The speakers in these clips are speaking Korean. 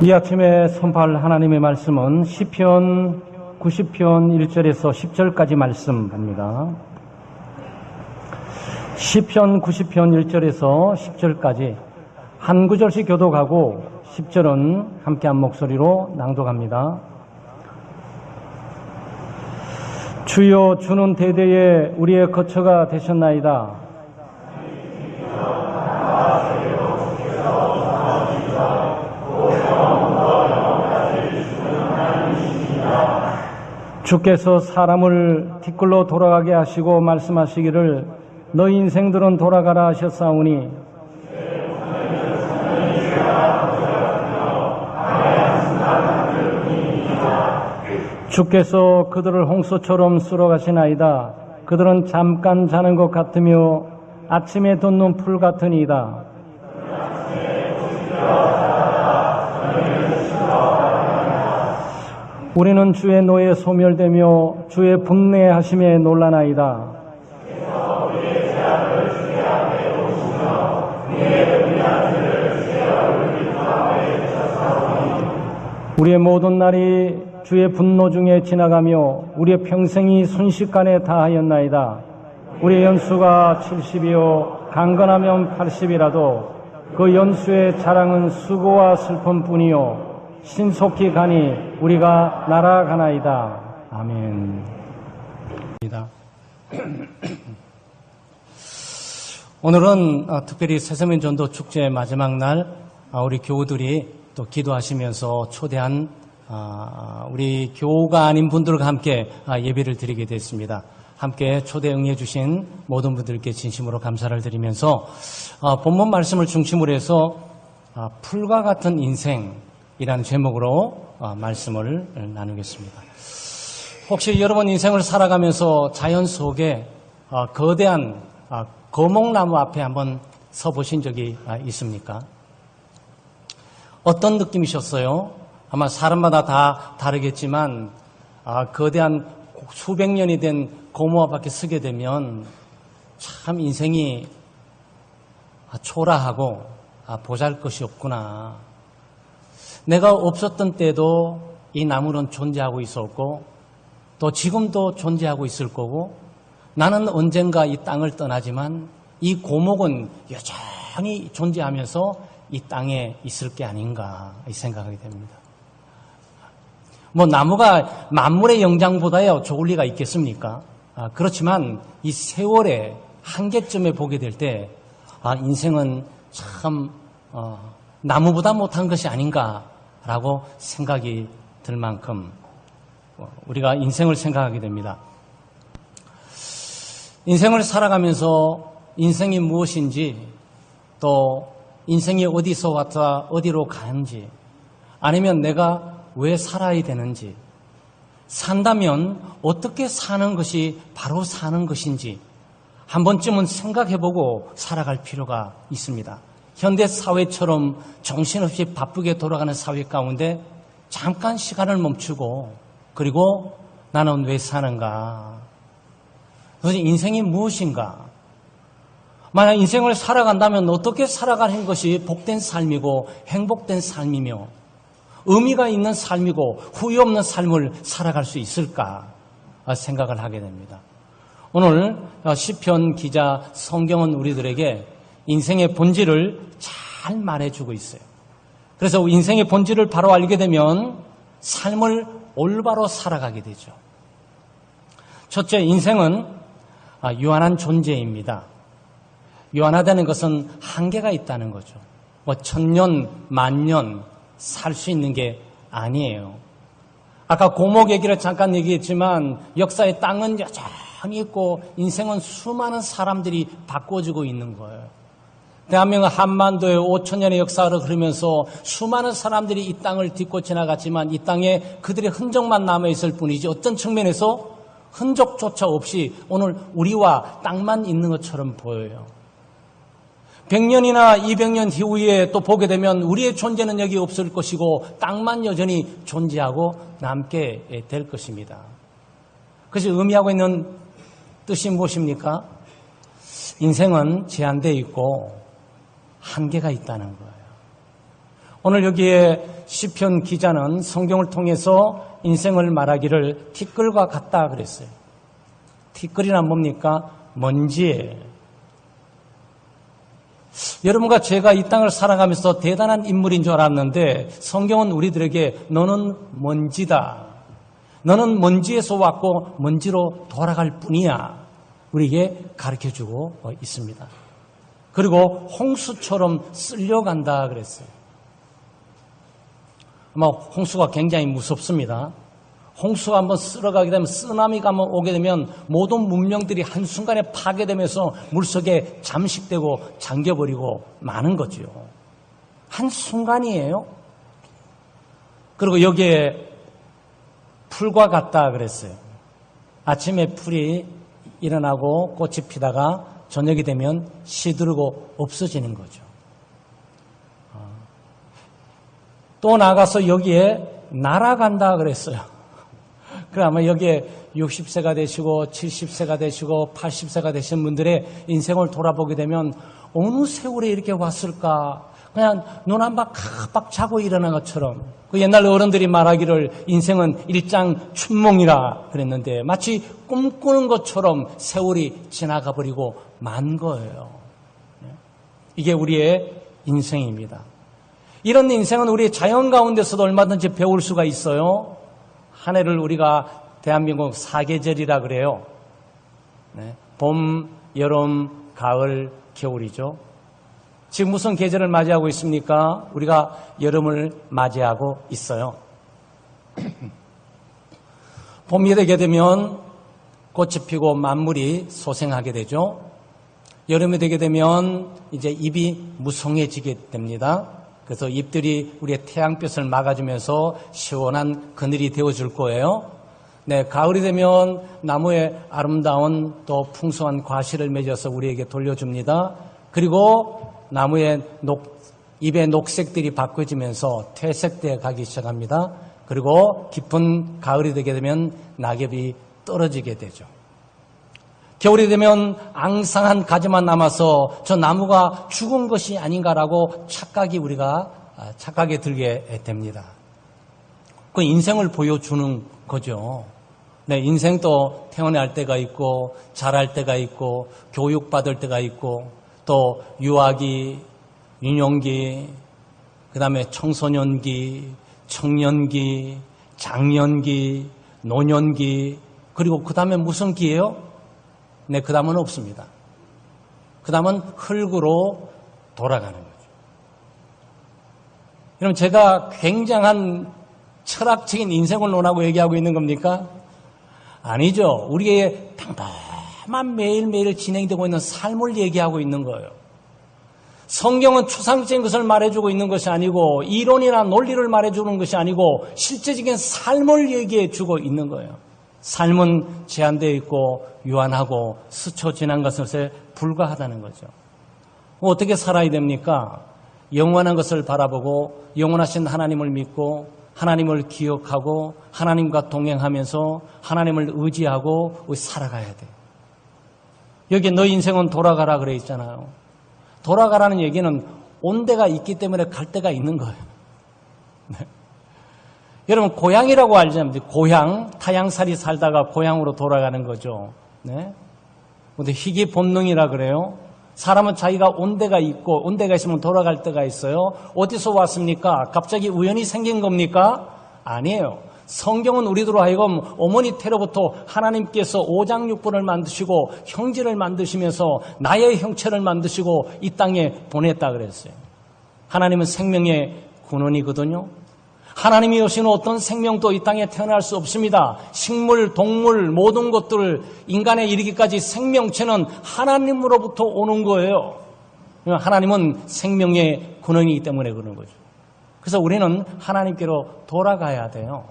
이 아침에 선포할 하나님의 말씀은 시편 90편 1절에서 10절까지 말씀입니다. 시편 90편 1절에서 10절까지 한 구절씩 교독하고 10절은 함께 한 목소리로 낭독합니다. 주여, 주는 대대에 우리의 거처가 되셨나이다. 주께서 사람을 티끌로 돌아가게 하시고 말씀하시기를 너희 인생들은 돌아가라 하셨사오니 주께서 그들을 홍수처럼 쓸어가시나이다. 그들은 잠깐 자는 것 같으며 아침에 돋는 풀 같으니이다. 우리는 주의 노에 소멸되며 주의 분내하심에 놀라나이다. 우리의 모든 날이 주의 분노 중에 지나가며 우리의 평생이 순식간에 다하였나이다. 우리의 연수가 70이요 강건하면 80이라도 그 연수의 자랑은 수고와 슬픔뿐이요 신속히 가니 우리가 날아가나이다. 아멘. 오늘은 특별히 새서민 전도 축제 마지막 날 우리 교우들이 또 기도하시면서 초대한 우리 교우가 아닌 분들과 함께 예배를 드리게 됐습니다. 함께 초대 응해 주신 모든 분들께 진심으로 감사를 드리면서 본문 말씀을 중심으로 해서 풀과 같은 인생이라는 제목으로 말씀을 나누겠습니다. 혹시 여러분 인생을 살아가면서 자연 속에 거대한 거목나무 앞에 한번 서보신 적이 있습니까? 어떤 느낌이셨어요? 아마 사람마다 다 다르겠지만 거대한 수백 년이 된 고모 앞에 서게 되면 참 인생이 초라하고 보잘것이 없구나. 내가 없었던 때도 이 나무는 존재하고 있었고 또 지금도 존재하고 있을 거고 나는 언젠가 이 땅을 떠나지만 이 고목은 여전히 존재하면서 이 땅에 있을 게 아닌가 생각하게 됩니다. 나무가 만물의 영장보다요 좋을 리가 있겠습니까? 그렇지만 이 세월의 한계점에 보게 될 때 인생은 참 나무보다 못한 것이 아닌가라고 생각이 들 만큼 우리가 인생을 생각하게 됩니다. 인생을 살아가면서 인생이 무엇인지 또 인생이 어디서 왔다 어디로 가는지 아니면 내가 왜 살아야 되는지 산다면 어떻게 사는 것이 바로 사는 것인지 한 번쯤은 생각해보고 살아갈 필요가 있습니다. 현대 사회처럼 정신없이 바쁘게 돌아가는 사회 가운데 잠깐 시간을 멈추고 그리고 나는 왜 사는가? 도대체 인생이 무엇인가? 만약 인생을 살아간다면 어떻게 살아가는 것이 복된 삶이고 행복된 삶이며 의미가 있는 삶이고 후회 없는 삶을 살아갈 수 있을까 생각을 하게 됩니다. 오늘 시편 기자 성경은 우리들에게 인생의 본질을 잘 말해주고 있어요. 그래서 인생의 본질을 바로 알게 되면 삶을 올바로 살아가게 되죠. 첫째, 인생은 유한한 존재입니다. 유한하다는 것은 한계가 있다는 거죠. 1000년, 만년 살 수 있는 게 아니에요. 아까 고목 얘기를 잠깐 얘기했지만 역사의 땅은 여전히 있고 인생은 수많은 사람들이 바꿔주고 있는 거예요. 대한민국 한반도의 5000년의 역사를 흐르면서 수많은 사람들이 이 땅을 딛고 지나갔지만 이 땅에 그들의 흔적만 남아있을 뿐이지 어떤 측면에서 흔적조차 없이 오늘 우리와 땅만 있는 것처럼 보여요. 100년이나 200년 이후에 또 보게 되면 우리의 존재는 여기 없을 것이고 땅만 여전히 존재하고 남게 될 것입니다. 그것이 의미하고 있는 뜻이 무엇입니까? 인생은 제한되어 있고 한계가 있다는 거예요. 오늘 여기에 시편 기자는 성경을 통해서 인생을 말하기를 티끌과 같다 그랬어요. 티끌이란 뭡니까? 먼지예요. 여러분과 제가 이 땅을 살아가면서 대단한 인물인 줄 알았는데 성경은 우리들에게 너는 먼지다. 너는 먼지에서 왔고 먼지로 돌아갈 뿐이야. 우리에게 가르쳐주고 있습니다. 그리고 홍수처럼 쓸려간다 그랬어요. 아마 홍수가 굉장히 무섭습니다. 홍수가 한번 쓸어가게 되면, 쓰나미가 한번 오게 되면 모든 문명들이 한순간에 파괴되면서 물속에 잠식되고 잠겨버리고 마는 거죠. 한순간이에요. 그리고 여기에 풀과 같다 그랬어요. 아침에 풀이 일어나고 꽃이 피다가 저녁이 되면 시들고 없어지는 거죠. 또 나가서 여기에 날아간다 그랬어요. 그래 아마 여기에 60세가 되시고 70세가 되시고 80세가 되신 분들의 인생을 돌아보게 되면 어느 세월에 이렇게 왔을까? 그냥 눈 한 박 깜빡 자고 일어난 것처럼. 그 옛날 어른들이 말하기를 인생은 일장춘몽이라 그랬는데 마치 꿈꾸는 것처럼 세월이 지나가 버리고 만 거예요. 이게 우리의 인생입니다. 이런 인생은 우리 자연 가운데서도 얼마든지 배울 수가 있어요. 한 해를 우리가 대한민국 4계절이라 그래요. 봄, 여름, 가을, 겨울이죠. 지금 무슨 계절을 맞이하고 있습니까? 우리가 여름을 맞이하고 있어요. 봄이 되게 되면 꽃이 피고 만물이 소생하게 되죠. 여름이 되게 되면 이제 잎이 무성해지게 됩니다. 그래서 잎들이 우리의 태양볕을 막아주면서 시원한 그늘이 되어줄 거예요. 네, 가을이 되면 나무의 아름다운 또 풍성한 과실을 맺어서 우리에게 돌려줍니다. 그리고 나무의 잎의 녹색들이 바꿔지면서 퇴색되어 가기 시작합니다. 그리고 깊은 가을이 되게 되면 낙엽이 떨어지게 되죠. 겨울이 되면 앙상한 가지만 남아서 저 나무가 죽은 것이 아닌가라고 착각이 들게 됩니다. 그 인생을 보여주는 거죠. 네, 인생도 태어날 때가 있고 자랄 때가 있고 교육받을 때가 있고 또 유아기, 유년기, 그 다음에 청소년기, 청년기, 장년기, 노년기, 그리고 그 다음에 무슨 기예요? 네, 그 다음은 없습니다. 그 다음은 흙으로 돌아가는 거죠. 여러분, 제가 굉장한 철학적인 인생을 논하고 얘기하고 있는 겁니까? 아니죠. 우리의 평범한 매일매일 진행되고 있는 삶을 얘기하고 있는 거예요. 성경은 추상적인 것을 말해주고 있는 것이 아니고 이론이나 논리를 말해주는 것이 아니고 실제적인 삶을 얘기해주고 있는 거예요. 삶은 제한되어 있고 유한하고 스쳐 지난 것에 불과하다는 거죠. 어떻게 살아야 됩니까? 영원한 것을 바라보고 영원하신 하나님을 믿고 하나님을 기억하고 하나님과 동행하면서 하나님을 의지하고 살아가야 돼요. 여기 너 인생은 돌아가라 그래 있잖아요. 돌아가라는 얘기는 온 데가 있기 때문에 갈 데가 있는 거예요. 네. 여러분 고향이라고 알잖아요. 고향, 타향살이 살다가 고향으로 돌아가는 거죠. 네. 근데 희귀 본능이라 그래요. 사람은 자기가 온 데가 있고 온 데가 있으면 돌아갈 데가 있어요. 어디서 왔습니까? 갑자기 우연히 생긴 겁니까? 아니에요. 성경은 우리들로 하여금 어머니 태로부터 하나님께서 오장육부를 만드시고 형질을 만드시면서 나의 형체를 만드시고 이 땅에 보냈다 그랬어요. 하나님은 생명의 근원이거든요. 하나님이 오시는 어떤 생명도 이 땅에 태어날 수 없습니다. 식물, 동물, 모든 것들 인간에 이르기까지 생명체는 하나님으로부터 오는 거예요. 하나님은 생명의 근원이기 때문에 그런 거죠. 그래서 우리는 하나님께로 돌아가야 돼요.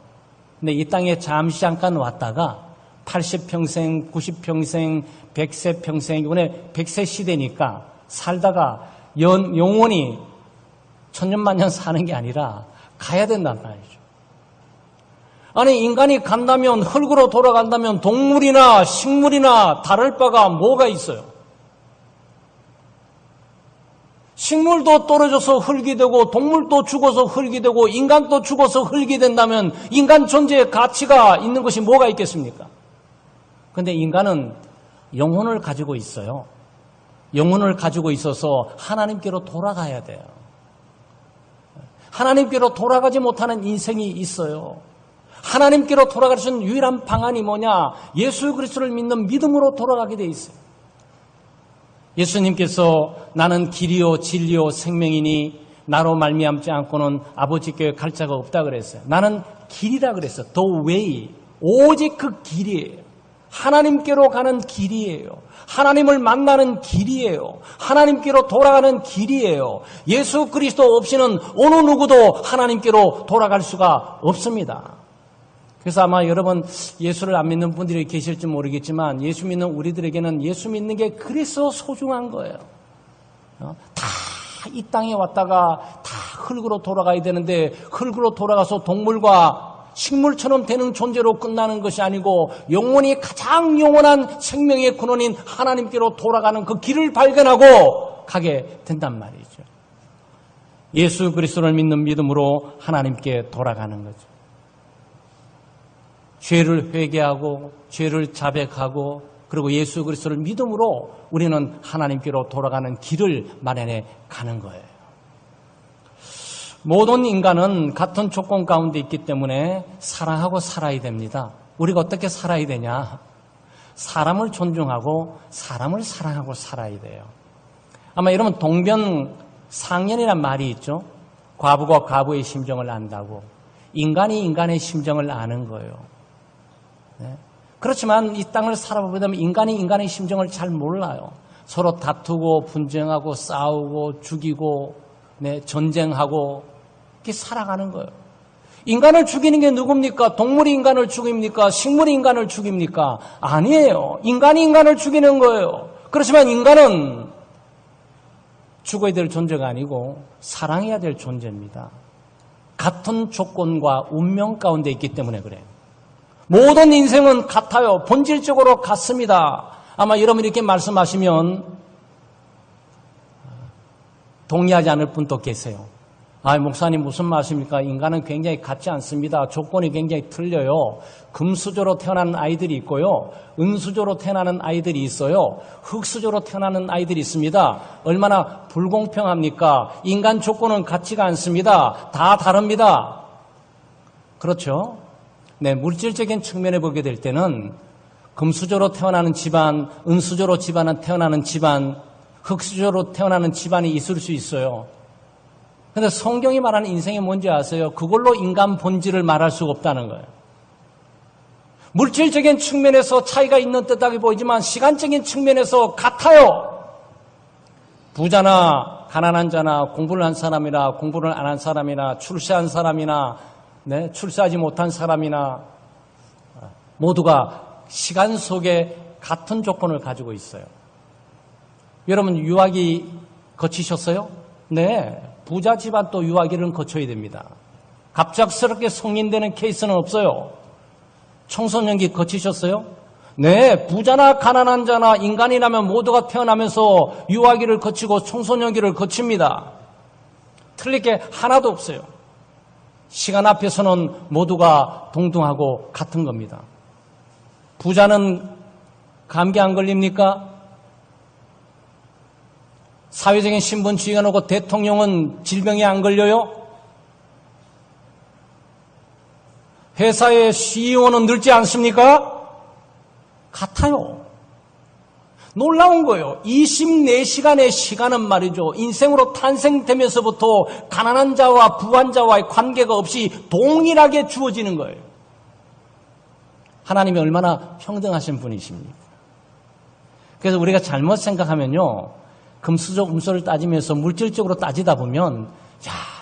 근데 이 땅에 잠깐 왔다가 80평생, 90평생, 100세 평생, 이번에 100세 시대니까 살다가 영원히 천년만년 사는 게 아니라 가야 된단 말이죠. 아니 인간이 간다면 흙으로 돌아간다면 동물이나 식물이나 다를 바가 뭐가 있어요? 식물도 떨어져서 흙이 되고 동물도 죽어서 흙이 되고 인간도 죽어서 흙이 된다면 인간 존재의 가치가 있는 것이 뭐가 있겠습니까? 그런데 인간은 영혼을 가지고 있어요. 영혼을 가지고 있어서 하나님께로 돌아가야 돼요. 하나님께로 돌아가지 못하는 인생이 있어요. 하나님께로 돌아갈 수 있는 유일한 방안이 뭐냐? 예수 그리스도를 믿는 믿음으로 돌아가게 돼 있어요. 예수님께서 나는 길이요 진리요 생명이니 나로 말미암지 않고는 아버지께 갈 자가 없다 그랬어요. 나는 길이라 그랬어요. The way. 오직 그 길이에요. 하나님께로 가는 길이에요. 하나님을 만나는 길이에요. 하나님께로 돌아가는 길이에요. 예수 그리스도 없이는 어느 누구도 하나님께로 돌아갈 수가 없습니다. 그래서 아마 여러분 예수를 안 믿는 분들이 계실지 모르겠지만 예수 믿는 우리들에게는 예수 믿는 게 그래서 소중한 거예요. 다 이 땅에 왔다가 다 흙으로 돌아가야 되는데 흙으로 돌아가서 동물과 식물처럼 되는 존재로 끝나는 것이 아니고 영원히 가장 영원한 생명의 근원인 하나님께로 돌아가는 그 길을 발견하고 가게 된단 말이죠. 예수 그리스도를 믿는 믿음으로 하나님께 돌아가는 거죠. 죄를 회개하고 죄를 자백하고 그리고 예수 그리스도를 믿음으로 우리는 하나님께로 돌아가는 길을 마련해 가는 거예요. 모든 인간은 같은 조건 가운데 있기 때문에 사랑하고 살아야 됩니다. 우리가 어떻게 살아야 되냐? 사람을 존중하고 사람을 사랑하고 살아야 돼요. 아마 여러분 동병상련이란 말이 있죠. 과부가 과부의 심정을 안다고. 인간이 인간의 심정을 아는 거예요. 네. 그렇지만 이 땅을 살아보게 되면 인간이 인간의 심정을 잘 몰라요. 서로 다투고 분쟁하고 싸우고 죽이고 전쟁하고 이렇게 살아가는 거예요. 인간을 죽이는 게 누굽니까? 동물이 인간을 죽입니까? 식물이 인간을 죽입니까? 아니에요. 인간이 인간을 죽이는 거예요. 그렇지만 인간은 죽어야 될 존재가 아니고 사랑해야 될 존재입니다. 같은 조건과 운명 가운데 있기 때문에 그래요. 모든 인생은 같아요. 본질적으로 같습니다. 아마 여러분이 이렇게 말씀하시면 동의하지 않을 분도 계세요. 목사님 무슨 말씀입니까? 인간은 굉장히 같지 않습니다. 조건이 굉장히 틀려요. 금수저로 태어나는 아이들이 있고요. 은수저로 태어나는 아이들이 있어요. 흙수저로 태어나는 아이들이 있습니다. 얼마나 불공평합니까? 인간 조건은 같지가 않습니다. 다 다릅니다. 그렇죠? 네, 물질적인 측면에 보게 될 때는 금수저로 태어나는 집안, 은수저로 태어나는 집안, 흙수저로 태어나는 집안이 있을 수 있어요. 그런데 성경이 말하는 인생이 뭔지 아세요? 그걸로 인간 본질을 말할 수가 없다는 거예요. 물질적인 측면에서 차이가 있는 듯하게 보이지만 시간적인 측면에서 같아요. 부자나 가난한 자나 공부를 한 사람이나 공부를 안 한 사람이나 출세한 사람이나 출세하지 못한 사람이나 모두가 시간 속에 같은 조건을 가지고 있어요. 여러분 유아기 거치셨어요? 네. 부자 집안도 유아기를 거쳐야 됩니다. 갑작스럽게 성인되는 케이스는 없어요. 청소년기 거치셨어요? 네. 부자나 가난한 자나 인간이라면 모두가 태어나면서 유아기를 거치고 청소년기를 거칩니다. 틀릴 게 하나도 없어요. 시간 앞에서는 모두가 동등하고 같은 겁니다. 부자는 감기 안 걸립니까? 사회적인 신분 지위가 높고 대통령은 질병에 안 걸려요? 회사의 CEO는 늙지 않습니까? 같아요. 놀라운 거예요. 24시간의 시간은 말이죠. 인생으로 탄생되면서부터 가난한 자와 부한 자와의 관계가 없이 동일하게 주어지는 거예요. 하나님이 얼마나 평등하신 분이십니까? 그래서 우리가 잘못 생각하면요. 금수저 음수를 따지면서 물질적으로 따지다 보면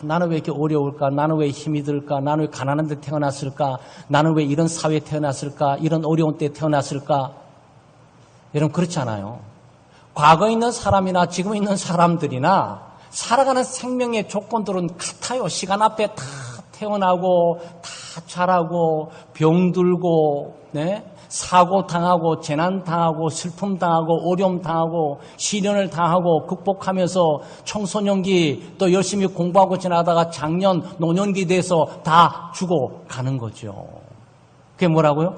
나는 왜 이렇게 어려울까? 나는 왜 힘이 들까? 나는 왜 가난한 데 태어났을까? 나는 왜 이런 사회에 태어났을까? 이런 어려운 때에 태어났을까? 여러분 그렇지 않아요. 과거에 있는 사람이나 지금 있는 사람들이나 살아가는 생명의 조건들은 같아요. 시간 앞에 다 태어나고 다 사찰하고 병들고 네? 사고 당하고 재난 당하고 슬픔 당하고 어려움 당하고 시련을 당하고 극복하면서 청소년기 또 열심히 공부하고 지나다가 장년 노년기 돼서 다 죽어가는 거죠. 그게 뭐라고요?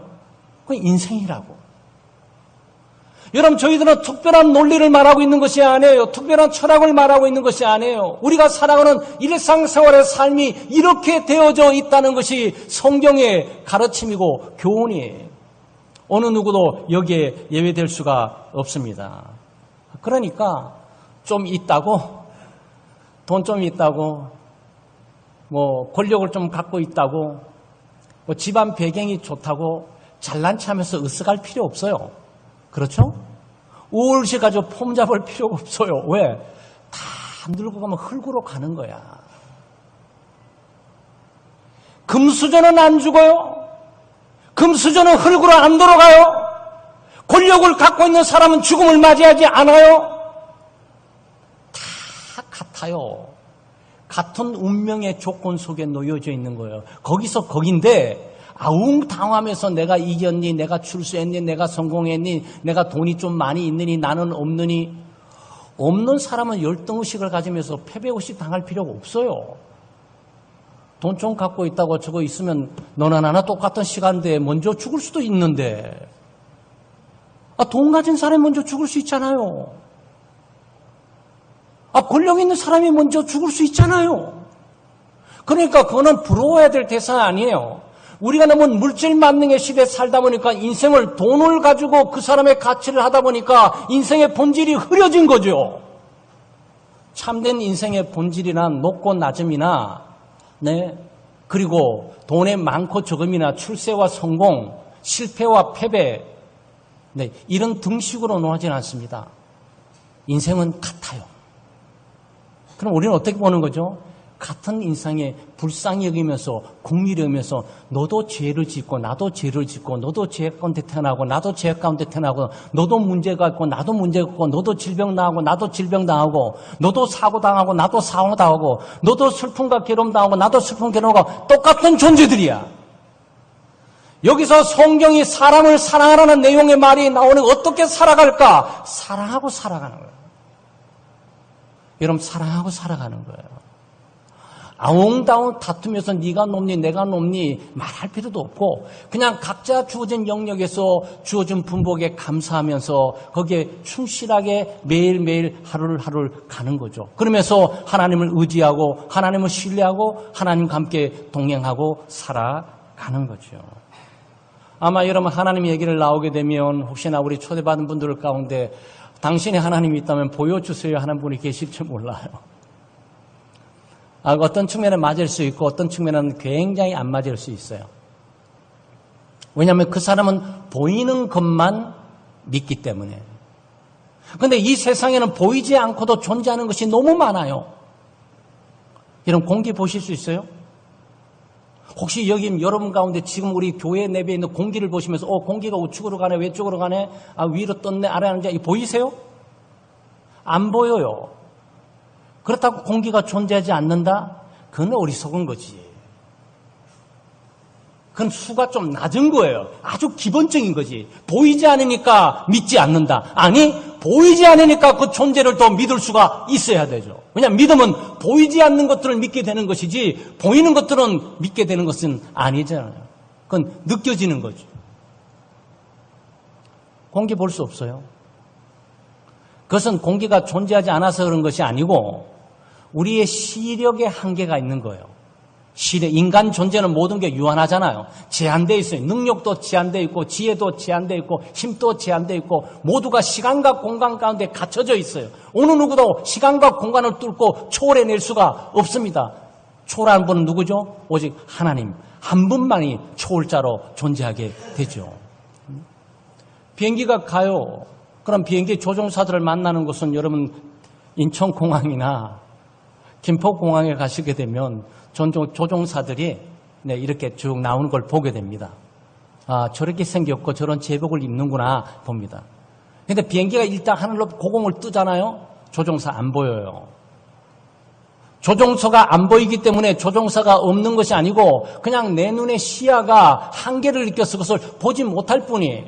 그게 인생이라고. 여러분, 저희들은 특별한 논리를 말하고 있는 것이 아니에요. 특별한 철학을 말하고 있는 것이 아니에요. 우리가 살아가는 일상생활의 삶이 이렇게 되어져 있다는 것이 성경의 가르침이고 교훈이에요. 어느 누구도 여기에 예외될 수가 없습니다. 그러니까 좀 있다고, 돈 좀 있다고, 뭐 권력을 좀 갖고 있다고, 뭐 집안 배경이 좋다고 잘난 척하면서 으쓱할 필요 없어요. 그렇죠? 우울시 가지고 폼 잡을 필요가 없어요. 왜? 다 늙고 가면 흙으로 가는 거야. 금수저는 안 죽어요. 금수저는 흙으로 안 돌아가요. 권력을 갖고 있는 사람은 죽음을 맞이하지 않아요. 다 같아요. 같은 운명의 조건 속에 놓여져 있는 거예요. 거기서 거긴데 아웅당하면서 내가 이겼니, 내가 출세했니, 내가 성공했니, 내가 돈이 좀 많이 있느니, 나는 없느니. 없는 사람은 열등의식을 가지면서 패배의식 당할 필요가 없어요. 돈 좀 갖고 있다고 저거 있으면 너나 나나 똑같은 시간대에 먼저 죽을 수도 있는데, 돈 가진 사람이 먼저 죽을 수 있잖아요. 권력 있는 사람이 먼저 죽을 수 있잖아요. 그러니까 그거는 부러워야 될 대상 아니에요. 우리가 너무 물질 만능의 시대에 살다 보니까 인생을 돈을 가지고 그 사람의 가치를 하다 보니까 인생의 본질이 흐려진 거죠. 참된 인생의 본질이란 높고 낮음이나 네, 그리고 돈의 많고 적음이나 출세와 성공, 실패와 패배, 네, 이런 등식으로 놓아지는 않습니다. 인생은 같아요. 그럼 우리는 어떻게 보는 거죠? 같은 인생에 불쌍히 여기면서 공의를 여기면서 너도 죄를 짓고 나도 죄를 짓고 너도 죄 가운데 태어나고 나도 죄 가운데 태어나고 너도 문제가 있고 나도 문제가 있고 너도 질병 당하고 나도 질병 당하고 너도 사고 당하고 나도 사고 당하고 너도 슬픔과 괴로움 당하고 나도 슬픔 괴로움하고 똑같은 존재들이야. 여기서 성경이 사람을 사랑하라는 내용의 말이 나오는 어떻게 살아갈까? 사랑하고 살아가는 거예요. 여러분, 사랑하고 살아가는 거예요. 아웅다웅 다투면서 네가 높니 내가 높니 말할 필요도 없고 그냥 각자 주어진 영역에서 주어진 분복에 감사하면서 거기에 충실하게 매일매일 하루를 가는 거죠. 그러면서 하나님을 의지하고 하나님을 신뢰하고 하나님과 함께 동행하고 살아가는 거죠. 아마 여러분 하나님 얘기를 나오게 되면 혹시나 우리 초대받은 분들 가운데 당신이 하나님이 있다면 보여주세요 하는 분이 계실지 몰라요. 어떤 측면에 맞을 수 있고 어떤 측면은 굉장히 안 맞을 수 있어요. 왜냐하면 그 사람은 보이는 것만 믿기 때문에. 그런데 이 세상에는 보이지 않고도 존재하는 것이 너무 많아요. 여러분 공기 보실 수 있어요? 혹시 여기 여러분 가운데 지금 우리 교회 내부에 있는 공기를 보시면서 공기가 우측으로 가네 왼쪽으로 가네 위로 떴네 아래 앉아 보이세요? 안 보여요. 그렇다고 공기가 존재하지 않는다? 그건 어리석은 거지. 그건 수가 좀 낮은 거예요. 아주 기본적인 거지. 보이지 않으니까 믿지 않는다. 아니, 보이지 않으니까 그 존재를 더 믿을 수가 있어야 되죠. 왜냐하면 믿음은 보이지 않는 것들을 믿게 되는 것이지 보이는 것들은 믿게 되는 것은 아니잖아요. 그건 느껴지는 거죠. 공기 볼 수 없어요. 그것은 공기가 존재하지 않아서 그런 것이 아니고 우리의 시력의 한계가 있는 거예요. 인간 존재는 모든 게 유한하잖아요. 제한되어 있어요. 능력도 제한되어 있고 지혜도 제한되어 있고 힘도 제한되어 있고 모두가 시간과 공간 가운데 갇혀져 있어요. 어느 누구도 시간과 공간을 뚫고 초월해낼 수가 없습니다. 초월하는 분은 누구죠? 오직 하나님 한 분만이 초월자로 존재하게 되죠. 비행기가 가요. 그럼 비행기 조종사들을 만나는 곳은 여러분 인천공항이나 김포공항에 가시게 되면 조종사들이 이렇게 쭉 나오는 걸 보게 됩니다. 저렇게 생겼고 저런 제복을 입는구나 봅니다. 그런데 비행기가 일단 하늘로 고공을 뜨잖아요. 조종사 안 보여요. 조종사가 안 보이기 때문에 조종사가 없는 것이 아니고 그냥 내 눈의 시야가 한계를 느껴서 그것을 보지 못할 뿐이에요.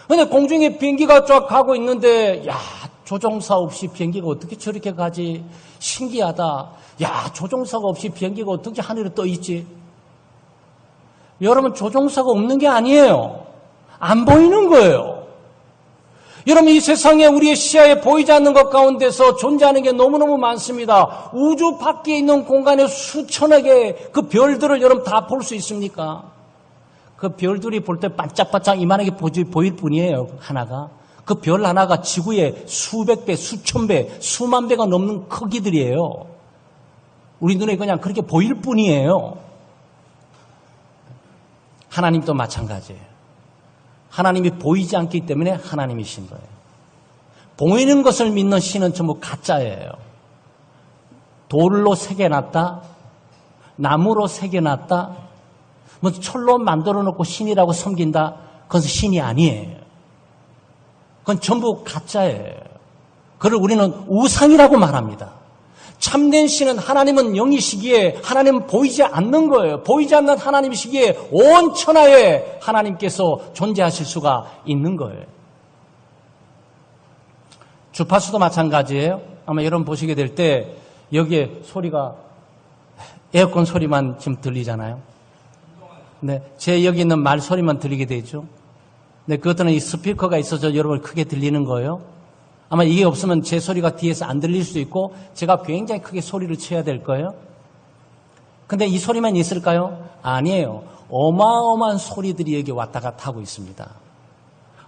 그런데 공중에 비행기가 쫙 가고 있는데 야, 조종사 없이 비행기가 어떻게 저렇게 가지? 신기하다. 야, 조종사가 없이 비행기가 어떻게 하늘에 떠 있지? 여러분, 조종사가 없는 게 아니에요. 안 보이는 거예요. 여러분, 이 세상에 우리의 시야에 보이지 않는 것 가운데서 존재하는 게 너무너무 많습니다. 우주 밖에 있는 공간에 수천여 개의 그 별들을 여러분 다 볼 수 있습니까? 그 별들이 볼 때 반짝반짝 이만하게 보일 뿐이에요, 하나가. 그 별 하나가 지구의 수백 배, 수천 배, 수만 배가 넘는 크기들이에요. 우리 눈에 그냥 그렇게 보일 뿐이에요. 하나님도 마찬가지예요. 하나님이 보이지 않기 때문에 하나님이신 거예요. 보이는 것을 믿는 신은 전부 가짜예요. 돌로 새겨놨다, 나무로 새겨놨다, 뭐 철로 만들어 놓고 신이라고 섬긴다, 그건 신이 아니에요. 그건 전부 가짜예요. 그걸 우리는 우상이라고 말합니다. 참된 신은 하나님은 영이시기에 하나님은 보이지 않는 거예요. 보이지 않는 하나님이시기에 온 천하에 하나님께서 존재하실 수가 있는 거예요. 주파수도 마찬가지예요. 아마 여러분 보시게 될 때 여기에 소리가 에어컨 소리만 지금 들리잖아요. 네, 제 여기 있는 말 소리만 들리게 되죠. 네, 그것들은 이 스피커가 있어서 여러분 크게 들리는 거예요. 아마 이게 없으면 제 소리가 뒤에서 안 들릴 수도 있고 제가 굉장히 크게 소리를 쳐야 될 거예요. 근데 이 소리만 있을까요? 아니에요. 어마어마한 소리들이 여기 왔다 갔다 하고 있습니다.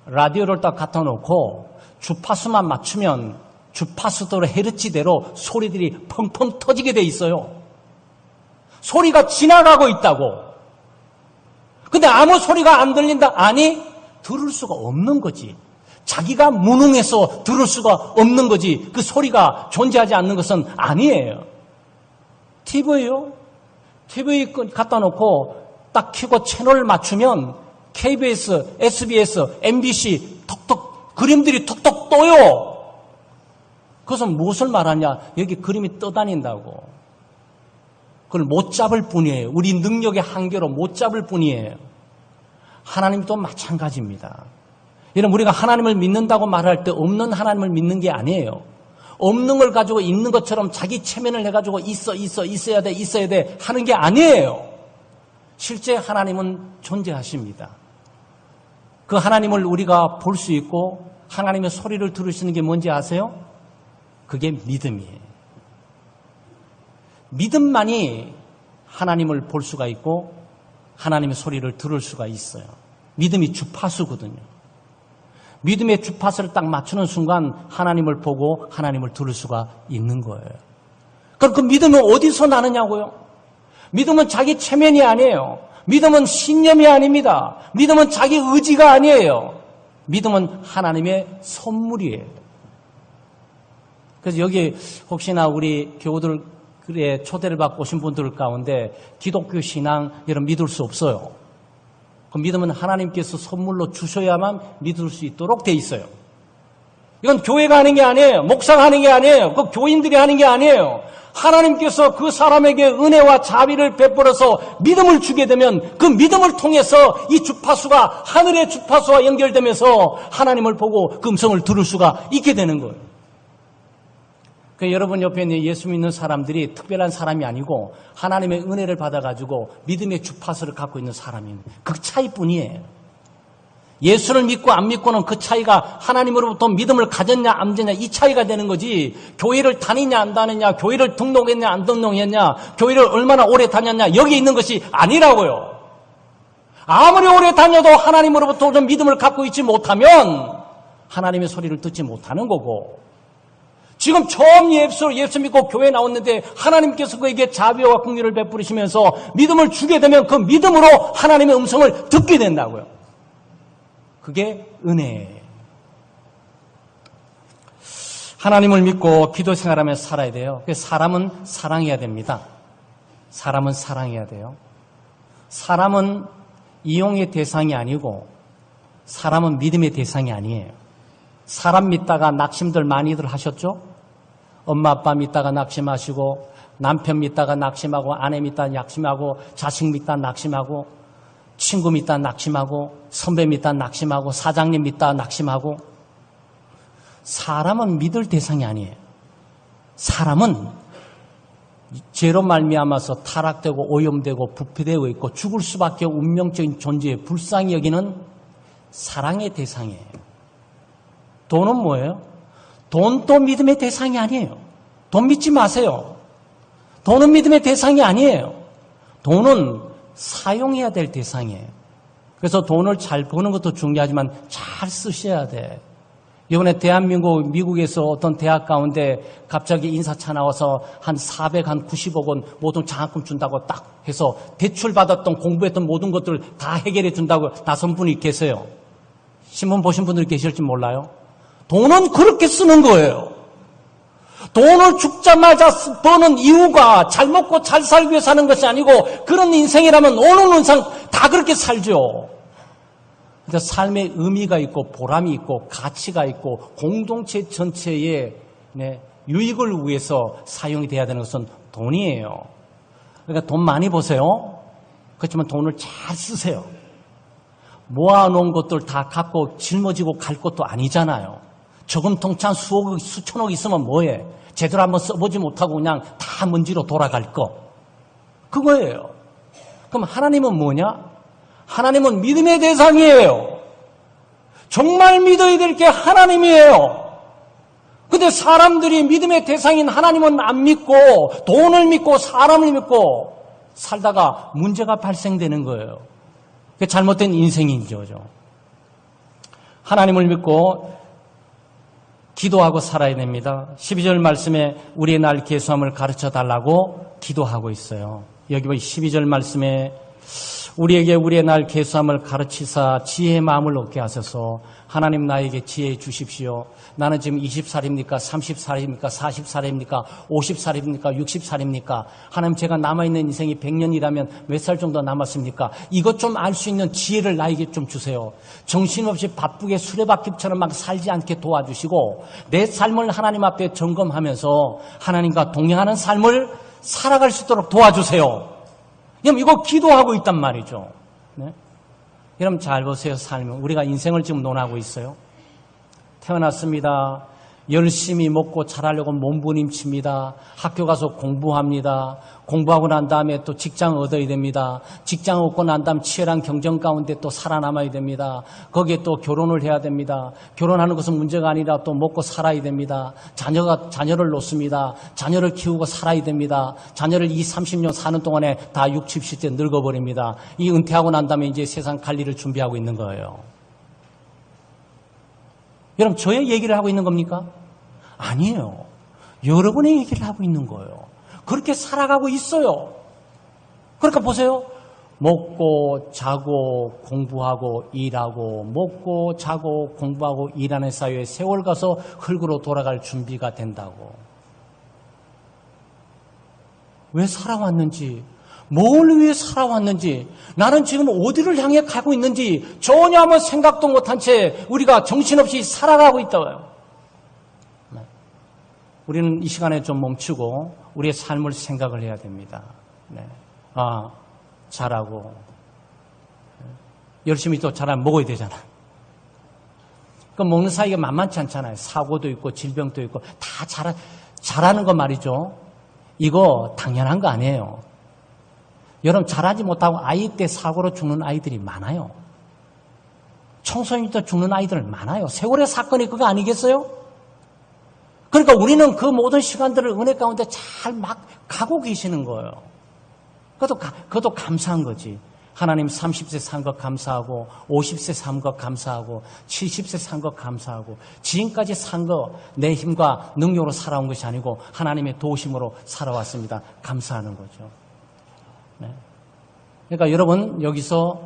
라디오를 딱 갖다 놓고 주파수만 맞추면 주파수대로 헤르츠대로 소리들이 펑펑 터지게 돼 있어요. 소리가 지나가고 있다고. 근데 아무 소리가 안 들린다? 아니, 들을 수가 없는 거지. 자기가 무능해서 들을 수가 없는 거지. 그 소리가 존재하지 않는 것은 아니에요. TV요? TV 갖다 놓고 딱 켜고 채널을 맞추면 KBS, SBS, MBC 톡톡 그림들이 톡톡 떠요. 그것은 무엇을 말하냐? 여기 그림이 떠다닌다고. 그걸 못 잡을 뿐이에요. 우리 능력의 한계로 못 잡을 뿐이에요. 하나님도 마찬가지입니다. 여러분, 우리가 하나님을 믿는다고 말할 때 없는 하나님을 믿는 게 아니에요. 없는 걸 가지고 있는 것처럼 자기 체면을 해가지고 있어야 돼 하는 게 아니에요. 실제 하나님은 존재하십니다. 그 하나님을 우리가 볼 수 있고 하나님의 소리를 들을 수 있는 게 뭔지 아세요? 그게 믿음이에요. 믿음만이 하나님을 볼 수가 있고 하나님의 소리를 들을 수가 있어요. 믿음이 주파수거든요. 믿음의 주파수를 딱 맞추는 순간 하나님을 보고 하나님을 들을 수가 있는 거예요. 그럼 그 믿음은 어디서 나느냐고요? 믿음은 자기 체면이 아니에요. 믿음은 신념이 아닙니다. 믿음은 자기 의지가 아니에요. 믿음은 하나님의 선물이에요. 그래서 여기 혹시나 우리 교우들의 초대를 받고 오신 분들 가운데 기독교 신앙 여러분 믿을 수 없어요. 그 믿음은 하나님께서 선물로 주셔야만 믿을 수 있도록 돼 있어요. 이건 교회가 하는 게 아니에요. 목사가 하는 게 아니에요. 그 교인들이 하는 게 아니에요. 하나님께서 그 사람에게 은혜와 자비를 베풀어서 믿음을 주게 되면 그 믿음을 통해서 이 주파수가 하늘의 주파수와 연결되면서 하나님을 보고 그 음성을 들을 수가 있게 되는 거예요. 그 여러분 옆에 있는 예수 믿는 사람들이 특별한 사람이 아니고 하나님의 은혜를 받아가지고 믿음의 주파수를 갖고 있는 사람인 그 차이뿐이에요. 예수를 믿고 안 믿고는 그 차이가 하나님으로부터 믿음을 가졌냐 안 가졌냐 이 차이가 되는 거지. 교회를 다니냐 안 다니냐, 교회를 등록했냐 안 등록했냐, 교회를 얼마나 오래 다녔냐 여기 있는 것이 아니라고요. 아무리 오래 다녀도 하나님으로부터 좀 믿음을 갖고 있지 못하면 하나님의 소리를 듣지 못하는 거고, 지금 처음 예수 믿고 교회에 나왔는데 하나님께서 그에게 자비와 긍휼을 베푸시면서 믿음을 주게 되면 그 믿음으로 하나님의 음성을 듣게 된다고요. 그게 은혜예요. 하나님을 믿고 기도 생활하며 살아야 돼요. 사람은 사랑해야 됩니다. 사람은 사랑해야 돼요. 사람은 이용의 대상이 아니고 사람은 믿음의 대상이 아니에요. 사람 믿다가 낙심들 많이들 하셨죠? 엄마 아빠 믿다가 낙심하시고 남편 믿다가 낙심하고 아내 믿다가 낙심하고 자식 믿다가 낙심하고 친구 믿다가 낙심하고 선배 믿다가 낙심하고 사장님 믿다가 낙심하고. 사람은 믿을 대상이 아니에요. 사람은 죄로 말미암아서 타락되고 오염되고 부패되고 있고 죽을 수밖에 운명적인 존재에 불쌍히 여기는 사랑의 대상이에요. 돈은 뭐예요? 돈도 믿음의 대상이 아니에요. 돈 믿지 마세요. 돈은 믿음의 대상이 아니에요. 돈은 사용해야 될 대상이에요. 그래서 돈을 잘 버는 것도 중요하지만 잘 쓰셔야 돼. 이번에 미국에서 어떤 대학 가운데 갑자기 인사차 나와서 한 490억 원 모든 장학금 준다고 딱 해서 대출받았던 공부했던 모든 것들을 다 해결해 준다고 나선 분이 계세요. 신문 보신 분들이 계실지 몰라요. 돈은 그렇게 쓰는 거예요. 돈을 죽자마자 버는 이유가 잘 먹고 잘 살기 위해 사는 것이 아니고 그런 인생이라면 오는 인생 다 그렇게 살죠. 그래서 삶의 의미가 있고 보람이 있고 가치가 있고 공동체 전체의 유익을 위해서 사용이 돼야 되는 것은 돈이에요. 그러니까 돈 많이 버세요. 그렇지만 돈을 잘 쓰세요. 모아놓은 것들 다 갖고 짊어지고 갈 것도 아니잖아요. 저금통장 수억, 수천억 있으면 뭐해? 제대로 한번 써보지 못하고 그냥 다 먼지로 돌아갈 거. 그거예요. 그럼 하나님은 뭐냐? 하나님은 믿음의 대상이에요. 정말 믿어야 될 게 하나님이에요. 근데 사람들이 믿음의 대상인 하나님은 안 믿고 돈을 믿고 사람을 믿고 살다가 문제가 발생되는 거예요. 그게 잘못된 인생이죠. 하나님을 믿고 기도하고 살아야 됩니다. 12절 말씀에 우리의 날 계수함을 가르쳐 달라고 기도하고 있어요. 여기 12절 말씀에 우리에게 우리의 날 계수함을 가르치사 지혜의 마음을 얻게 하소서. 하나님 나에게 지혜 주십시오. 나는 지금 20살입니까? 30살입니까? 40살입니까? 50살입니까? 60살입니까? 하나님 제가 남아있는 인생이 100년이라면 몇 살 정도 남았습니까? 이것 좀 알 수 있는 지혜를 나에게 좀 주세요. 정신없이 바쁘게 수레바퀴처럼 막 살지 않게 도와주시고 내 삶을 하나님 앞에 점검하면서 하나님과 동행하는 삶을 살아갈 수 있도록 도와주세요. 그럼 이거 기도하고 있단 말이죠. 네? 여러분 잘 보세요. 삶은 우리가 인생을 지금 논하고 있어요. 태어났습니다. 열심히 먹고 자라려고 몸부림칩니다. 학교 가서 공부합니다. 공부하고 난 다음에 또 직장 얻어야 됩니다. 직장 얻고 난 다음 치열한 경쟁 가운데 또 살아남아야 됩니다. 거기에 또 결혼을 해야 됩니다. 결혼하는 것은 문제가 아니라 또 먹고 살아야 됩니다. 자녀를 놓습니다. 자녀를 키우고 살아야 됩니다. 자녀를 30년 사는 동안에 다 60, 70대 늙어버립니다. 이 은퇴하고 난 다음에 이제 세상 갈 일을 준비하고 있는 거예요. 여러분 저의 얘기를 하고 있는 겁니까? 아니에요. 여러분의 얘기를 하고 있는 거예요. 그렇게 살아가고 있어요. 그러니까 보세요. 먹고 자고 공부하고 일하고 먹고 자고 공부하고 일하는 사이에 세월 가서 흙으로 돌아갈 준비가 된다고. 왜 살아왔는지, 뭘 위해 살아왔는지, 나는 지금 어디를 향해 가고 있는지 전혀 한번 생각도 못한 채 우리가 정신없이 살아가고 있다고요. 우리는 이 시간에 좀 멈추고 우리의 삶을 생각을 해야 됩니다. 잘하고 열심히 또 잘하면 먹어야 되잖아. 그 먹는 사이가 만만치 않잖아요. 사고도 있고 질병도 있고 다 잘하는 거 말이죠. 이거 당연한 거 아니에요. 여러분 잘하지 못하고 아이 때 사고로 죽는 아이들이 많아요. 청소년 때 죽는 아이들 많아요. 세월의 사건이 그거 아니겠어요? 그러니까 우리는 그 모든 시간들을 은혜 가운데 잘 막 가고 계시는 거예요. 그것도 감사한 거지. 하나님 30세 산 것 감사하고 50세 산 것 감사하고 70세 산 것 감사하고 지금까지 산 거 내 힘과 능력으로 살아온 것이 아니고 하나님의 도우심으로 살아왔습니다. 감사하는 거죠. 네. 그러니까 여러분 여기서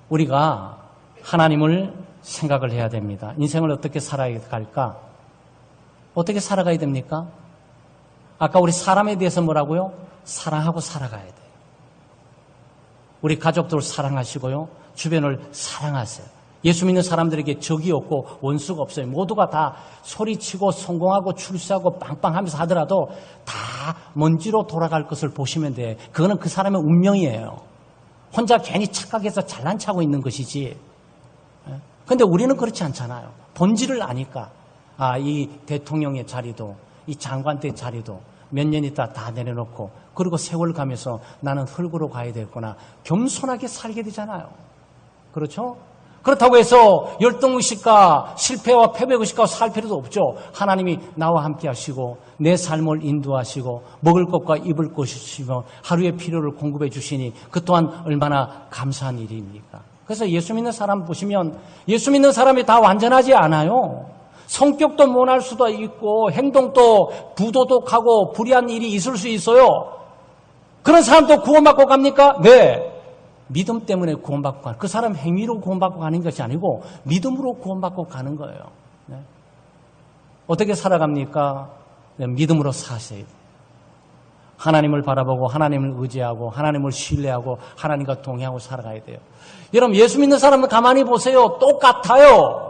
우리가 하나님을 생각을 해야 됩니다. 인생을 어떻게 살아야 할까? 어떻게 살아가야 됩니까? 아까 우리 사람에 대해서 뭐라고요? 사랑하고 살아가야 돼요. 우리 가족들을 사랑하시고요. 주변을 사랑하세요. 예수 믿는 사람들에게 적이 없고 원수가 없어요. 모두가 다 소리치고 성공하고 출세하고 빵빵하면서 하더라도 다 먼지로 돌아갈 것을 보시면 돼. 그거는 그 사람의 운명이에요. 혼자 괜히 착각해서 잘난 척하고 있는 것이지. 그런데 우리는 그렇지 않잖아요. 본질을 아니까. 이 대통령의 자리도 이 장관의 자리도 몇 년 있다 다 내려놓고 그리고 세월 가면서 나는 흙으로 가야 되겠구나. 겸손하게 살게 되잖아요. 그렇죠? 그렇다고 해서 열등의식과 실패와 패배의식과 살 필요도 없죠. 하나님이 나와 함께 하시고 내 삶을 인도하시고 먹을 것과 입을 것이시며 하루의 필요를 공급해 주시니 그 또한 얼마나 감사한 일입니까? 그래서 예수 믿는 사람 보시면 예수 믿는 사람이 다 완전하지 않아요. 성격도 모날 수도 있고 행동도 부도덕하고 불의한 일이 있을 수 있어요. 그런 사람도 구원받고 갑니까? 네. 믿음 때문에 구원받고 가는, 그 사람 행위로 구원받고 가는 것이 아니고 믿음으로 구원받고 가는 거예요. 네. 어떻게 살아갑니까? 네, 믿음으로 사셔야 돼요. 하나님을 바라보고 하나님을 의지하고 하나님을 신뢰하고 하나님과 동행하고 살아가야 돼요. 여러분 예수 믿는 사람은 가만히 보세요. 똑같아요.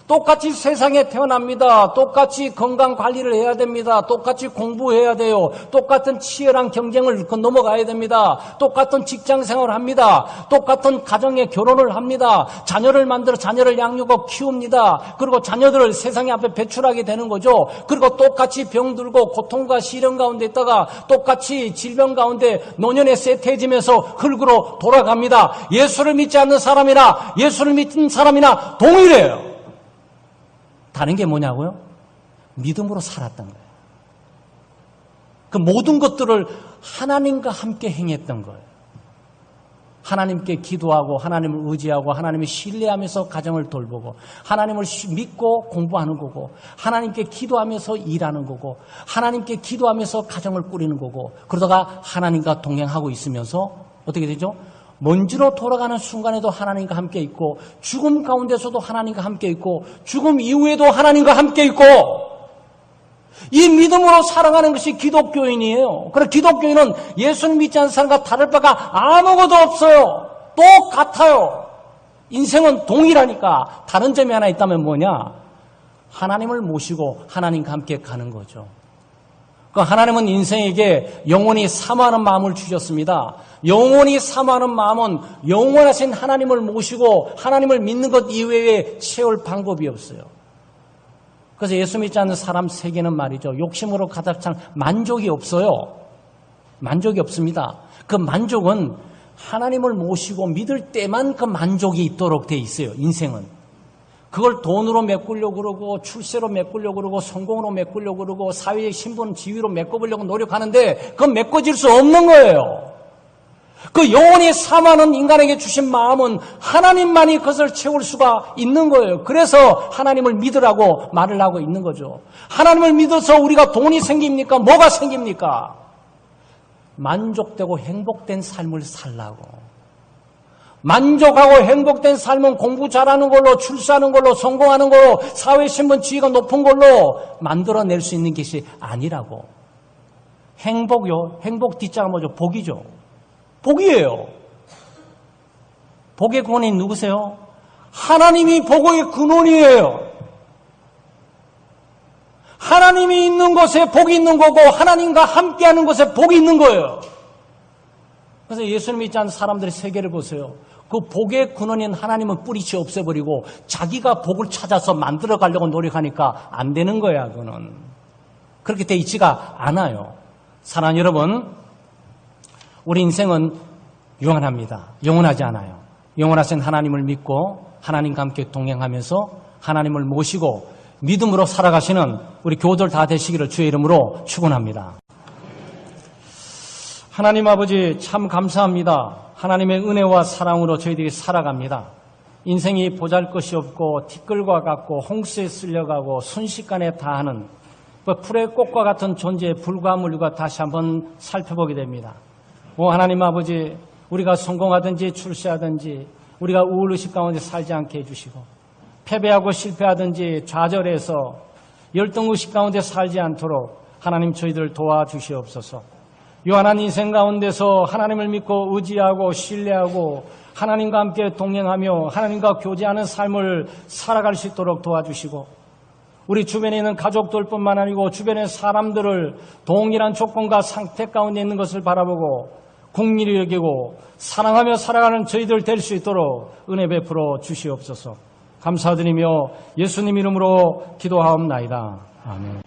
똑같이 세상에 태어납니다. 똑같이 건강 관리를 해야 됩니다. 똑같이 공부해야 돼요. 똑같은 치열한 경쟁을 넘어가야 됩니다. 똑같은 직장 생활을 합니다. 똑같은 가정에 결혼을 합니다. 자녀를 만들어 자녀를 양육하고 키웁니다. 그리고 자녀들을 세상 앞에 배출하게 되는 거죠. 그리고 똑같이 병들고 고통과 시련 가운데 있다가 똑같이 질병 가운데 노년에 쇠퇴해지면서 흙으로 돌아갑니다. 예수를 믿지 않는 사람이나 예수를 믿는 사람이나 동일해요. 다른 게 뭐냐고요? 믿음으로 살았던 거예요. 그 모든 것들을 하나님과 함께 행했던 거예요. 하나님께 기도하고 하나님을 의지하고 하나님을 신뢰하면서 가정을 돌보고 하나님을 믿고 공부하는 거고 하나님께 기도하면서 일하는 거고 하나님께 기도하면서 가정을 꾸리는 거고 그러다가 하나님과 동행하고 있으면서 어떻게 되죠? 먼지로 돌아가는 순간에도 하나님과 함께 있고 죽음 가운데서도 하나님과 함께 있고 죽음 이후에도 하나님과 함께 있고 이 믿음으로 살아가는 것이 기독교인이에요. 그래서 기독교인은 예수를 믿지 않는 사람과 다를 바가 아무것도 없어요. 똑같아요. 인생은 동일하니까 다른 점이 하나 있다면 뭐냐? 하나님을 모시고 하나님과 함께 가는 거죠. 하나님은 인생에게 영원히 사모하는 마음을 주셨습니다. 영원히 사모하는 마음은 영원하신 하나님을 모시고 하나님을 믿는 것 이외에 채울 방법이 없어요. 그래서 예수 믿지 않는 사람 세계는 말이죠. 욕심으로 가득 찬 만족이 없어요. 만족이 없습니다. 그 만족은 하나님을 모시고 믿을 때만 그 만족이 있도록 돼 있어요. 인생은. 그걸 돈으로 메꾸려고 그러고 출세로 메꾸려고 그러고 성공으로 메꾸려고 그러고 사회의 신분 지위로 메꿔보려고 노력하는데 그건 메꿔질 수 없는 거예요. 그 영원히 사모하는 인간에게 주신 마음은 하나님만이 그것을 채울 수가 있는 거예요. 그래서 하나님을 믿으라고 말을 하고 있는 거죠. 하나님을 믿어서 우리가 돈이 생깁니까? 뭐가 생깁니까? 만족되고 행복된 삶을 살라고. 만족하고 행복된 삶은 공부 잘하는 걸로 출세하는 걸로 성공하는 걸로 사회신분 지위가 높은 걸로 만들어낼 수 있는 것이 아니라고. 행복요. 행복 뒷자가 뭐죠? 복이죠. 복이에요. 복의 근원이 누구세요? 하나님이 복의 근원이에요. 하나님이 있는 곳에 복이 있는 거고 하나님과 함께하는 곳에 복이 있는 거예요. 그래서 예수를 믿지 않는 사람들의 세계를 보세요. 그 복의 근원인 하나님은 뿌리치 없애버리고 자기가 복을 찾아서 만들어 가려고 노력하니까 안 되는 거야. 그거는. 그렇게 돼 있지가 않아요. 사랑하는 여러분, 우리 인생은 유한합니다. 영원하지 않아요. 영원하신 하나님을 믿고 하나님과 함께 동행하면서 하나님을 모시고 믿음으로 살아가시는 우리 교우들 다 되시기를 주의 이름으로 축원합니다. 하나님 아버지 참 감사합니다. 하나님의 은혜와 사랑으로 저희들이 살아갑니다. 인생이 보잘것이 없고 티끌과 같고 홍수에 쓸려가고 순식간에 다하는 풀의 꽃과 같은 존재에 불과한 우리가 다시 한번 살펴보게 됩니다. 하나님 아버지, 우리가 성공하든지 출세하든지 우리가 우울의식 가운데 살지 않게 해주시고 패배하고 실패하든지 좌절해서 열등의식 가운데 살지 않도록 하나님 저희들을 도와주시옵소서. 요한한 인생 가운데서 하나님을 믿고 의지하고 신뢰하고 하나님과 함께 동행하며 하나님과 교제하는 삶을 살아갈 수 있도록 도와주시고 우리 주변에 있는 가족들뿐만 아니고 주변의 사람들을 동일한 조건과 상태 가운데 있는 것을 바라보고 긍휼히 여기고 사랑하며 살아가는 저희들 될 수 있도록 은혜 베풀어 주시옵소서. 감사드리며 예수님 이름으로 기도하옵나이다. 아멘.